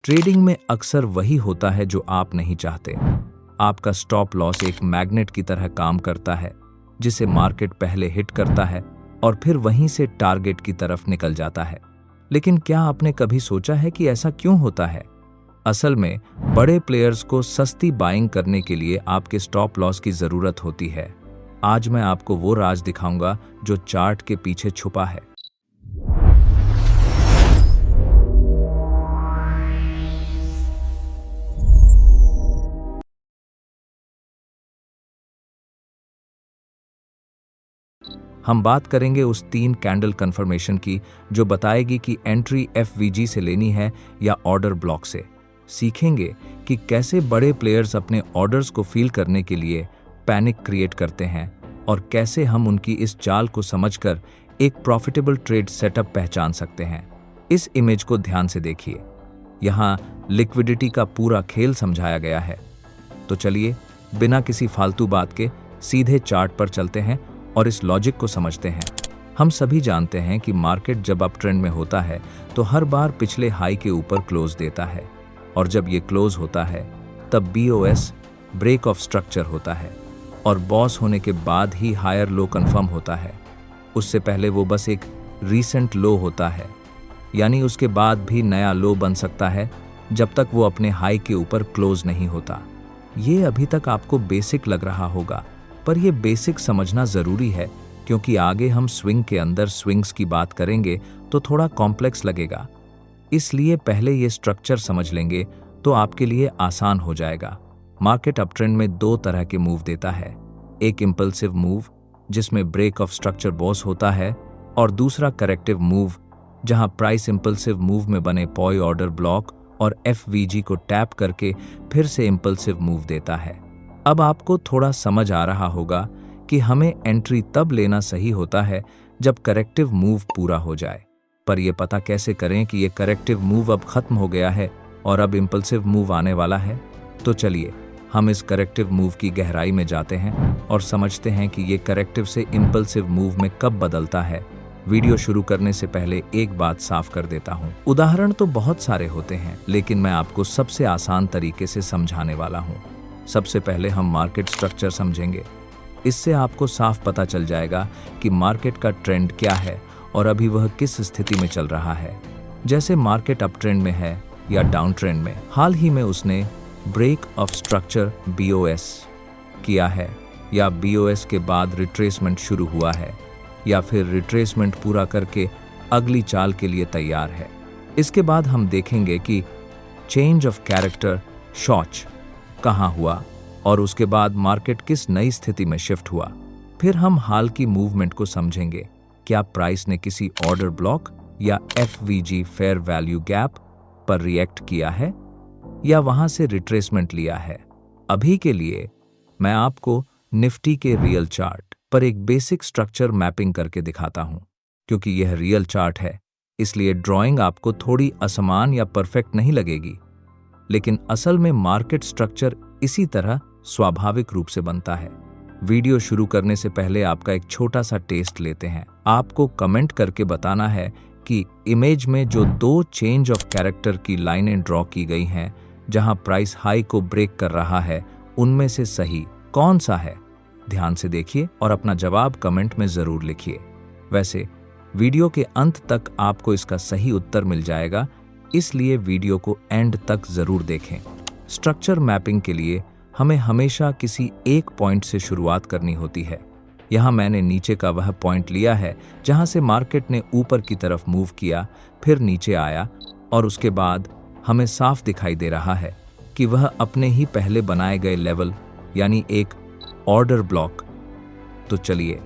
Trading में अक्सर वही होता है जो आप नहीं चाहते। आपका स्टॉप लॉस एक मैग्नेट की तरह काम करता है, जिसे मार्केट पहले हिट करता है और फिर वहीं से टारगेट की तरफ निकल जाता है। लेकिन क्या आपने कभी सोचा है कि ऐसा क्यों होता है? असल में बड़े प्लेयर्स को सस्ती बाइंग करने के लिए आपके स्टॉप लॉस की जरूरत होती है। आज मैं आपको वो राज दिखाऊंगा जो चार्ट के पीछे छुपा है। हम बात करेंगे उस 3 कैंडल कंफर्मेशन की जो बताएगी कि एंट्री एफवीजी से लेनी है या ऑर्डर ब्लॉक से। सीखेंगे कि कैसे बड़े प्लेयर्स अपने ऑर्डर्स को फील करने के लिए पैनिक क्रिएट करते हैं और कैसे हम उनकी इस चाल को समझकर एक प्रॉफिटेबल ट्रेड सेटअप पहचान सकते हैं। इस इमेज को ध्यान से देखिए। यहाँ लिक्विडिटी का पूरा खेल समझाया गया है। तो चलिए बिना किसी फालतू बात के सीधे चार्ट पर चलते हैं और इस लॉजिक को समझते हैं। हम सभी जानते हैं कि मार्केट जब अप ट्रेंड में होता है तो हर बार पिछले हाई के ऊपर क्लोज देता है, और जब ये क्लोज होता है तब BOS ब्रेक ऑफ स्ट्रक्चर होता है और बॉस होने के बाद ही हायर लो कंफर्म होता है। उससे पहले वो बस एक रीसेंट लो होता है, यानी उसके बाद भी नया लो बन सकता है जब तक वो अपने हाई के ऊपर क्लोज नहीं होता। ये अभी तक आपको बेसिक लग रहा होगा, पर यह बेसिक समझना जरूरी है क्योंकि आगे हम स्विंग के अंदर स्विंग्स की बात करेंगे तो थोड़ा कॉम्प्लेक्स लगेगा। इसलिए पहले ये स्ट्रक्चर समझ लेंगे तो आपके लिए आसान हो जाएगा। मार्केट अपट्रेंड में 2 तरह के मूव देता है, एक इंपल्सिव मूव जिसमें ब्रेक ऑफ स्ट्रक्चर बॉस होता है, और दूसरा करेक्टिव मूव जहां प्राइस इंपल्सिव मूव में बने पॉय ऑर्डर ब्लॉक और FVG को टैप करके फिर से इंपल्सिव मूव देता है। अब आपको थोड़ा समझ आ रहा होगा कि हमें एंट्री तब लेना सही होता है जब करेक्टिव मूव पूरा हो जाए। पर यह पता कैसे करें कि यह करेक्टिव मूव अब खत्म हो गया है और अब इंपल्सिव मूव आने वाला है? तो चलिए हम इस करेक्टिव मूव की गहराई में जाते हैं और समझते हैं कि यह करेक्टिव से इंपल्सिव मूव में कब बदलता है। वीडियो शुरू करने से पहले एक बात साफ कर देता हूं। उदाहरण तो बहुत सारे होते हैं, लेकिन मैं आपको सबसे आसान तरीके से समझाने वाला हूं। सबसे पहले हम मार्केट स्ट्रक्चर समझेंगे। इससे आपको साफ पता चल जाएगा कि मार्केट का ट्रेंड क्या है और अभी वह किस स्थिति में चल रहा है। जैसे मार्केट अप ट्रेंड में है या डाउन ट्रेंड में। हाल ही में उसने ब्रेक ऑफ स्ट्रक्चर BOS किया है, या BOS के बाद रिट्रेसमेंट शुरू हुआ है, या फिर रिट्रेसमेंट पूरा करके अगली चाल के लिए तैयार है। इसके बाद हम देखेंगे कि चेंज ऑफ कैरेक्टर शॉच कहाँ हुआ और उसके बाद मार्केट किस नई स्थिति में शिफ्ट हुआ। फिर हम हाल की मूवमेंट को समझेंगे। क्या प्राइस ने किसी ऑर्डर ब्लॉक या FVG फेयर वैल्यू गैप पर रिएक्ट किया है या वहां से रिट्रेसमेंट लिया है? अभी के लिए मैं आपको निफ्टी के रियल चार्ट पर एक बेसिक स्ट्रक्चर मैपिंग करके दिखाता हूं। क्योंकि यह रियल चार्ट है, इसलिए ड्राइंग आपको थोड़ी असमान या परफेक्ट नहीं लगेगी, लेकिन असल में मार्केट स्ट्रक्चर इसी तरह स्वाभाविक रूप से बनता है। वीडियो शुरू करने से पहले आपका एक छोटा सा टेस्ट लेते हैं। आपको कमेंट करके बताना है कि इमेज में जो 2 चेंज ऑफ कैरेक्टर की लाइनें ड्रॉ की गई हैं, जहां प्राइस हाई को ब्रेक कर रहा है, उनमें से सही कौन सा है? ध्यान से देखिए और अपना जवाब कमेंट में जरूर लिखिए। वैसे वीडियो के अंत तक आपको इसका सही उत्तर मिल जाएगा, इसलिए वीडियो को एंड तक जरूर देखें। स्ट्रक्चर मैपिंग के लिए हमें हमेशा किसी एक पॉइंट से शुरुआत करनी होती है। यहाँ मैंने नीचे का वह पॉइंट लिया है जहाँ से मार्केट ने ऊपर की तरफ मूव किया, फिर नीचे आया, और उसके बाद हमें साफ दिखाई दे रहा है कि वह अपने ही पहले बनाए गए लेवल यानी एक ऑर्डर ब्लॉक। तो चलिए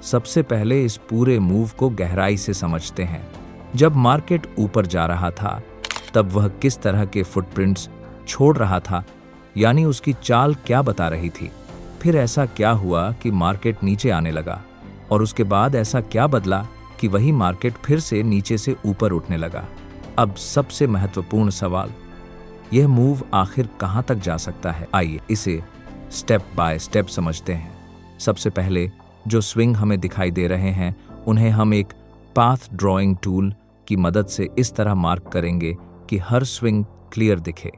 सबसे पहले इस पूरे मूव को गहराई से समझते हैं। जब मार्केट ऊपर जा रहा था तब वह किस तरह के फुटप्रिंट्स छोड़ रहा था, यानी उसकी चाल क्या बता रही थी। फिर ऐसा क्या हुआ कि मार्केट नीचे आने लगा, और उसके बाद ऐसा क्या बदला कि वही मार्केट फिर से नीचे से ऊपर उठने लगा। अब सबसे महत्वपूर्ण सवाल, यह मूव आखिर कहां तक जा सकता है? आइए इसे स्टेप बाय स्टेप समझते हैं। सबसे पहले जो स्विंग हमें दिखाई दे रहे हैं, उन्हें हम एक पाथ ड्रॉइंग टूल की मदद से इस तरह मार्क करेंगे कि हर स्विंग क्लियर दिखे।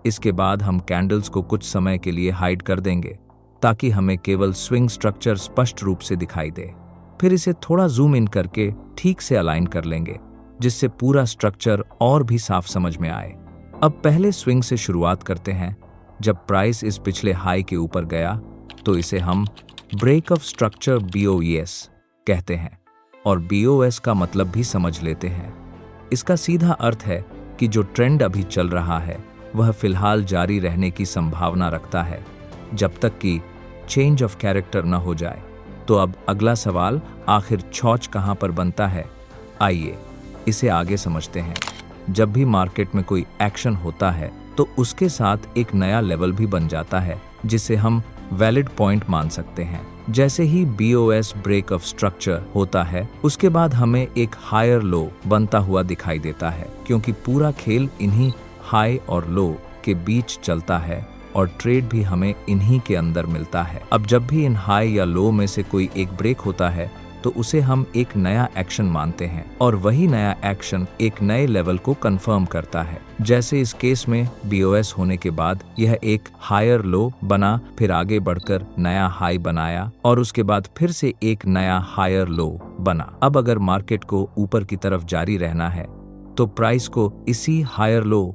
इसके बाद हम कैंडल्स को कुछ समय के लिए हाइड कर देंगे ताकि हमें केवल स्विंग स्ट्रक्चर स्पष्ट रूप से दिखाई दे। फिर इसे थोड़ा जूम इन करके ठीक से अलाइन कर लेंगे, जिससे पूरा स्ट्रक्चर और भी साफ समझ में आए। अब पहले स्विंग से शुरुआत करते हैं। जब प्राइस इस पिछले हाई के ऊपर गया तो इसे हम ब्रेक ऑफ स्ट्रक्चर BOS कहते हैं, और BOS का मतलब भी समझ लेते हैं। इसका सीधा अर्थ है कि जो ट्रेंड अभी चल रहा है वह फिलहाल जारी रहने की संभावना रखता है जब तक कि चेंज ऑफ कैरेक्टर न हो जाए। तो अब अगला सवाल, आखिर छौच कहां पर बनता है? आइए इसे आगे समझते हैं। जब भी मार्केट में कोई एक्शन होता है तो उसके साथ एक नया लेवल भी बन जाता है जिसे हम वैलिड पॉइंट मान सकते हैं। जैसे ही BOS ब्रेक ऑफ स्ट्रक्चर होता है उसके बाद हमें एक हायर लो बनता हुआ दिखाई देता है, क्योंकि पूरा खेल इन्हीं हाई और लो के बीच चलता है और ट्रेड भी हमें इन्हीं के अंदर मिलता है। अब जब भी इन हाई या लो में से कोई एक ब्रेक होता है तो उसे हम एक नया एक्शन मानते हैं, और वही नया एक्शन एक नए लेवल को कंफर्म करता है। जैसे इस केस में BOS होने के बाद यह एक हायर लो बना, फिर आगे बढ़कर नया हाई बनाया और उसके बाद फिर से एक नया हायर लो बना। अब अगर मार्केट को ऊपर की तरफ जारी रहना है तो प्राइस को इसी हायर लो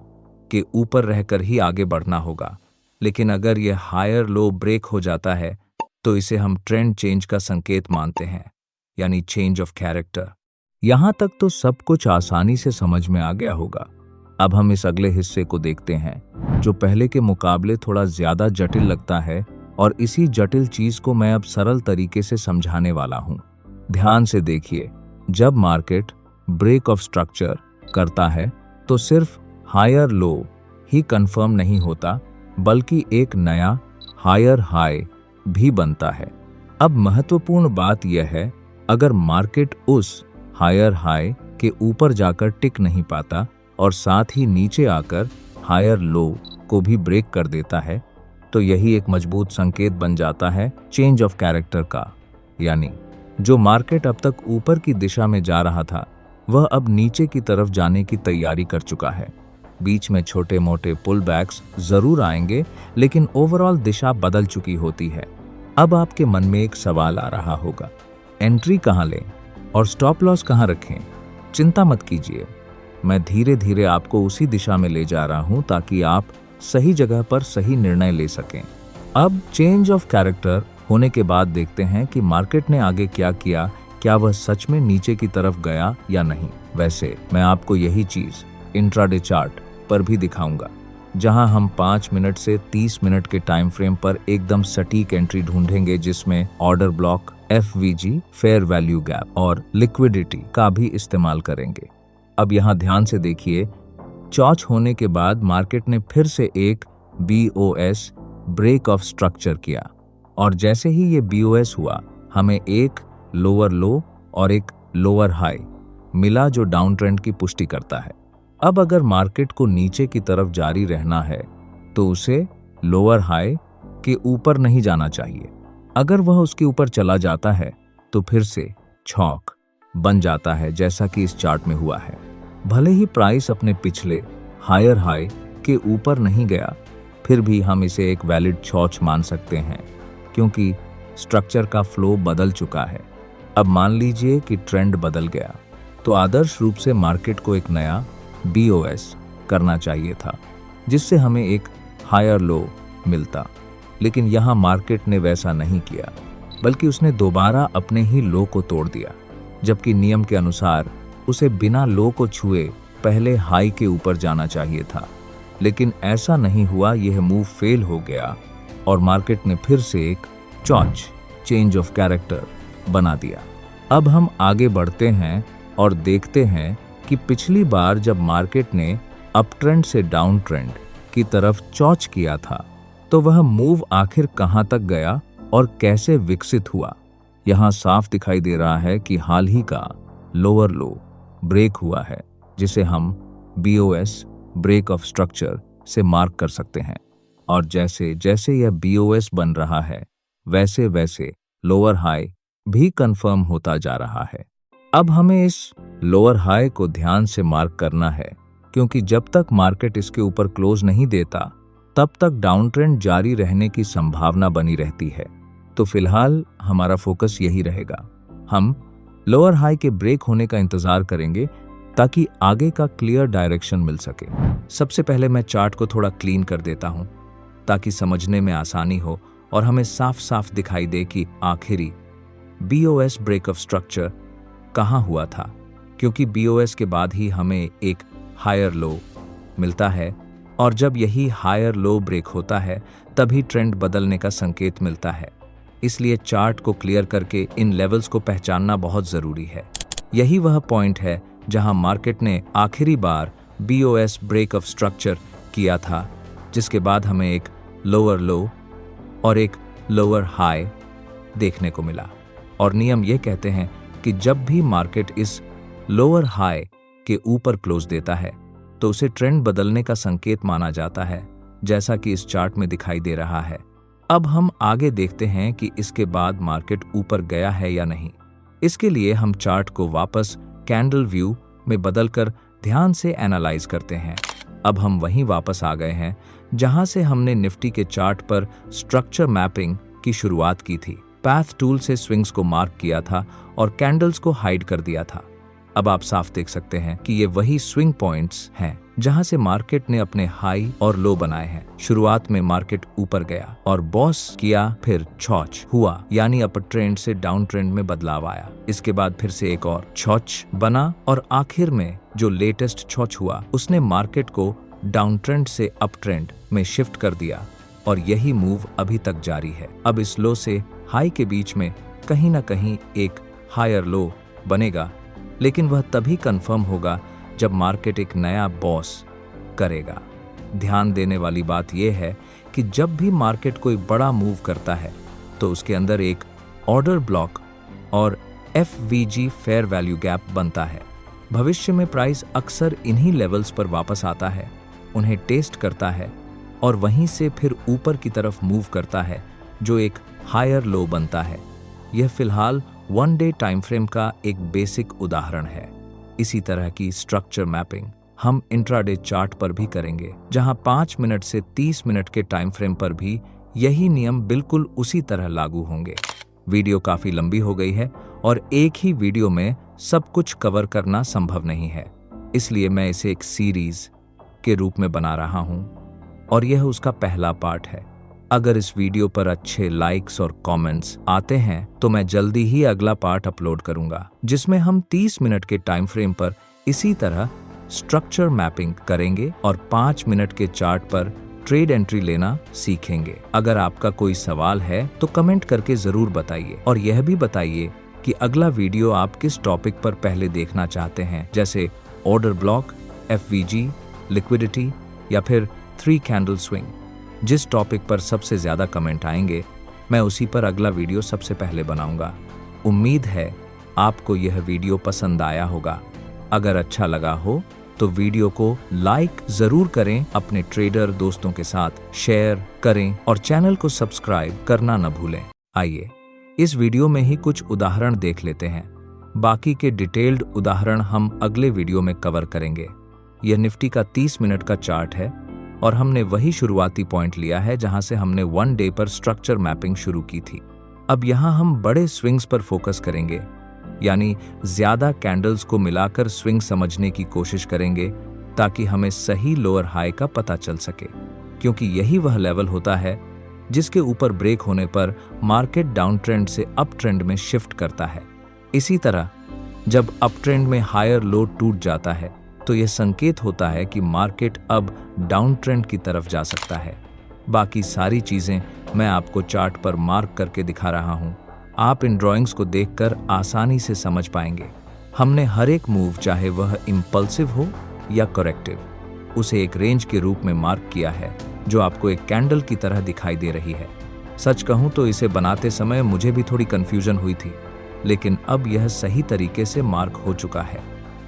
के ऊपर रहकर ही आगे बढ़ना होगा। लेकिन अगर यह हायर लो ब्रेक हो जाता है तो इसे हम ट्रेंड चेंज का संकेत मानते हैं, यानी चेंज ऑफ कैरेक्टर। यहां तक तो सब कुछ आसानी से समझ में आ गया होगा। अब हम इस अगले हिस्से को देखते हैं जो पहले के मुकाबले थोड़ा ज्यादा जटिल लगता है, और इसी जटिल चीज को मैं अब सरल तरीके से समझाने वाला हूं। ध्यान से देखिए, जब मार्केट ब्रेक ऑफ स्ट्रक्चर करता है तो सिर्फ हायर लो ही कंफर्म नहीं होता, बल्कि एक नया हायर हाई भी बनता है। अब महत्वपूर्ण बात यह है, अगर मार्केट उस हायर हाई के ऊपर जाकर टिक नहीं पाता और साथ ही नीचे आकर हायर लो को भी ब्रेक कर देता है, तो यही एक मजबूत संकेत बन जाता है चेंज ऑफ कैरेक्टर का। यानी जो मार्केट अब तक ऊपर की दिशा में जा रहा था वह अब नीचे की तरफ जाने की तैयारी कर चुका है। बीच में छोटे मोटे पुल बैक्स जरूर आएंगे, लेकिन ओवरऑल दिशा बदल चुकी होती है। अब आपके मन में एक सवाल आ रहा होगा, एंट्री कहां लें और स्टॉप लॉस कहां रखें? चिंता मत कीजिए, मैं धीरे धीरे आपको उसी दिशा में ले जा रहा हूं ताकि आप सही जगह पर सही निर्णय ले सकें। अब चेंज ऑफ कैरेक्टर होने के बाद देखते हैं कि मार्केट ने आगे क्या किया, क्या वह सच में नीचे की तरफ गया या नहीं। वैसे मैं आपको यही चीज इंट्राडे चार्ट पर भी दिखाऊंगा, जहां हम 5 मिनट से 30 मिनट के टाइम फ्रेम पर एकदम सटीक एंट्री ढूंढेंगे, जिसमें order block, FVG, fair value gap और लिक्विडिटी का भी इस्तेमाल करेंगे। अब यहां ध्यान से देखिए, चौच होने के बाद मार्केट ने फिर से एक BOS ब्रेक ऑफ स्ट्रक्चर किया, और जैसे ही ये BOS हुआ हमें एक लोअर लो और एक लोअर हाई मिला जो डाउन ट्रेंड की पुष्टि करता है। अब अगर मार्केट को नीचे की तरफ जारी रहना है तो उसे लोअर हाई के ऊपर नहीं जाना चाहिए। अगर वह उसके ऊपर चला जाता है तो फिर से छौक बन जाता है, जैसा कि इस चार्ट में हुआ है। भले ही प्राइस अपने पिछले हायर हाई के ऊपर नहीं गया, फिर भी हम इसे एक वैलिड छौच मान सकते हैं, क्योंकि स्ट्रक्चर का फ्लो बदल चुका है। अब मान लीजिए कि ट्रेंड बदल गया, तो आदर्श रूप से मार्केट को एक नया BOS करना चाहिए था, जिससे हमें एक हायर लो मिलता। लेकिन यहाँ मार्केट ने वैसा नहीं किया, बल्कि उसने दोबारा अपने ही लो को तोड़ दिया, जबकि नियम के अनुसार उसे बिना लो को छुए पहले हाई के ऊपर जाना चाहिए था। लेकिन ऐसा नहीं हुआ, यह मूव फेल हो गया और मार्केट ने फिर से एक चौच चेंज ऑफ कैरेक्टर बना दिया। अब हम आगे बढ़ते हैं और देखते हैं कि पिछली बार जब मार्केट ने अप ट्रेंड से डाउन ट्रेंड की तरफ चौच किया था तो वह मूव आखिर कहां तक गया और कैसे विकसित हुआ। यहां साफ दिखाई दे रहा है कि हाल ही का लोअर लो ब्रेक हुआ है, जिसे हम BOS ब्रेक ऑफ स्ट्रक्चर से मार्क कर सकते हैं। और जैसे जैसे यह BOS बन रहा है वैसे वैसे लोअर हाई भी कंफर्म होता जा रहा है। अब हमें इस लोअर हाई को ध्यान से मार्क करना है, क्योंकि जब तक मार्केट इसके ऊपर क्लोज नहीं देता तब तक डाउन ट्रेंड जारी रहने की संभावना बनी रहती है। तो फिलहाल हमारा फोकस यही रहेगा। हम लोअर हाई के ब्रेक होने का इंतजार करेंगे ताकि आगे का क्लियर डायरेक्शन मिल सके। सबसे पहले मैं चार्ट को थोड़ा क्लीन कर देता हूं ताकि समझने में आसानी हो और हमें साफ साफ दिखाई दे कि आखिरी BOS ब्रेक ऑफ स्ट्रक्चर कहां हुआ था, क्योंकि BOS के बाद ही हमें एक हायर लो मिलता है और जब यही हायर लो ब्रेक होता है तभी ट्रेंड बदलने का संकेत मिलता है। इसलिए चार्ट को क्लियर करके इन लेवल्स को पहचानना बहुत ज़रूरी है। यही वह पॉइंट है जहां मार्केट ने आखिरी बार BOS ब्रेक ऑफ स्ट्रक्चर किया था, जिसके बाद हमें एक लोअर लो और एक लोअर हाई देखने को मिला। और नियम ये कहते हैं कि जब भी मार्केट इस लोअर हाई के ऊपर क्लोज देता है तो उसे ट्रेंड बदलने का संकेत माना जाता है, जैसा कि इस चार्ट में दिखाई दे रहा है। अब हम आगे देखते हैं कि इसके बाद मार्केट ऊपर गया है या नहीं। इसके लिए हम चार्ट को वापस कैंडल व्यू में बदलकर ध्यान से एनालाइज करते हैं। अब हम वहीं वापस आ गए हैं जहां से हमने निफ्टी के चार्ट पर स्ट्रक्चर मैपिंग की शुरुआत की थी। पाथ टूल से स्विंग्स को मार्क किया था और कैंडल्स को हाइड कर दिया था। अब आप साफ देख सकते हैं कि ये वही स्विंग पॉइंट्स हैं जहां से मार्केट ने अपने हाई और लो बनाए हैं। शुरुआत में मार्केट ऊपर गया और बॉस किया, फिर छौच हुआ, यानी अपर ट्रेंड से डाउन ट्रेंड में बदलाव आया। इसके बाद फिर से एक और छौच बना और आखिर में जो लेटेस्ट छौच हुआ उसने मार्केट को डाउन ट्रेंड से अप ट्रेंड में शिफ्ट कर दिया और यही मूव अभी तक जारी है। अब इस लो से हाई के बीच में कहीं ना कहीं एक हायर लो बनेगा, लेकिन वह तभी कंफर्म होगा जब मार्केट एक नया बॉस करेगा। ध्यान देने वाली बात यह है कि जब भी मार्केट कोई बड़ा मूव करता है तो उसके अंदर एक ऑर्डर ब्लॉक और FVG फेयर वैल्यू गैप बनता है। भविष्य में प्राइस अक्सर इन्हीं लेवल्स पर वापस आता है, उन्हें टेस्ट करता है और वहीं से फिर ऊपर की तरफ मूव करता है, जो एक हायर लो बनता है। यह फिलहाल 1 डे टाइम फ्रेम का एक बेसिक उदाहरण है। इसी तरह की स्ट्रक्चर मैपिंग हम इंट्राडे चार्ट पर भी करेंगे, जहां 5 मिनट से 30 मिनट के टाइम फ्रेम पर भी यही नियम बिल्कुल उसी तरह लागू होंगे। वीडियो काफी लंबी हो गई है और एक ही वीडियो में सब कुछ कवर करना संभव नहीं है, इसलिए मैं इसे एक सीरीज के रूप में बना रहा हूं और यह उसका पहला पार्ट है। अगर इस वीडियो पर अच्छे लाइक्स और कमेंट्स आते हैं तो मैं जल्दी ही अगला पार्ट अपलोड करूंगा, जिसमें हम 30 मिनट के टाइम फ्रेम पर इसी तरह स्ट्रक्चर मैपिंग करेंगे और 5 मिनट के चार्ट पर ट्रेड एंट्री लेना सीखेंगे। अगर आपका कोई सवाल है तो कमेंट करके जरूर बताइए और यह भी बताइए कि अगला वीडियो आप किस टॉपिक पर पहले देखना चाहते हैं, जैसे ऑर्डर ब्लॉक, FVG, लिक्विडिटी या फिर 3 कैंडल स्विंग। जिस टॉपिक पर सबसे ज्यादा कमेंट आएंगे मैं उसी पर अगला वीडियो सबसे पहले बनाऊंगा। उम्मीद है आपको यह वीडियो पसंद आया होगा। अगर अच्छा लगा हो तो वीडियो को लाइक जरूर करें, अपने ट्रेडर दोस्तों के साथ शेयर करें और चैनल को सब्सक्राइब करना न भूलें। आइए इस वीडियो में ही कुछ उदाहरण देख लेते हैं। बाकी के डिटेल्ड उदाहरण हम अगले वीडियो में कवर करेंगे। यह निफ्टी का 30 मिनट का चार्ट है और हमने वही शुरुआती पॉइंट लिया है जहां से हमने 1 डे पर स्ट्रक्चर मैपिंग शुरू की थी। अब यहां हम बड़े स्विंग्स पर फोकस करेंगे, यानी ज्यादा कैंडल्स को मिलाकर स्विंग समझने की कोशिश करेंगे ताकि हमें सही लोअर हाई का पता चल सके, क्योंकि यही वह लेवल होता है जिसके ऊपर ब्रेक होने पर मार्केट डाउन ट्रेंड से अप ट्रेंड में शिफ्ट करता है। इसी तरह जब अप ट्रेंड में हायर लो टूट जाता है तो यह संकेत होता है कि मार्केट अब डाउन ट्रेंड की तरफ जा सकता है। बाकी सारी चीजें मैं आपको चार्ट पर मार्क करके दिखा रहा हूं। आप इन ड्राइंग्स को देखकर आसानी से समझ पाएंगे। हमने हर एक मूव, चाहे वह इम्पल्सिव हो या करेक्टिव, उसे एक रेंज के रूप में मार्क किया है जो आपको एक कैंडल की तरह दिखाई दे रही है। सच कहूं तो इसे बनाते समय मुझे भी थोड़ी कंफ्यूजन हुई थी, लेकिन अब यह सही तरीके से मार्क हो चुका है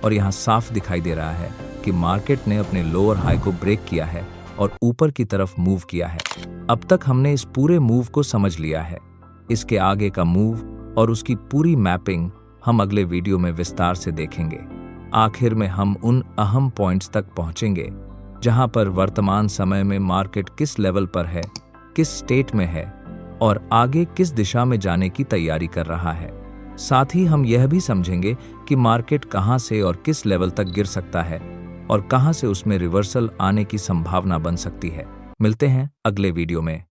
और यहाँ साफ दिखाई दे रहा है कि मार्केट ने अपने लोअर हाई को ब्रेक किया है और ऊपर की तरफ मूव किया है। अब तक हमने इस पूरे मूव को समझ लिया है। इसके आगे का मूव और उसकी पूरी मैपिंग हम अगले वीडियो में विस्तार से देखेंगे। आखिर में हम उन अहम पॉइंट्स तक पहुंचेंगे जहां पर वर्तमान समय में मार्केट किस लेवल पर है, किस स्टेट में है और आगे किस दिशा में जाने की तैयारी कर रहा है। साथ ही हम यह भी समझेंगे कि मार्केट कहां से और किस लेवल तक गिर सकता है और कहां से उसमें रिवर्सल आने की संभावना बन सकती है। मिलते हैं अगले वीडियो में।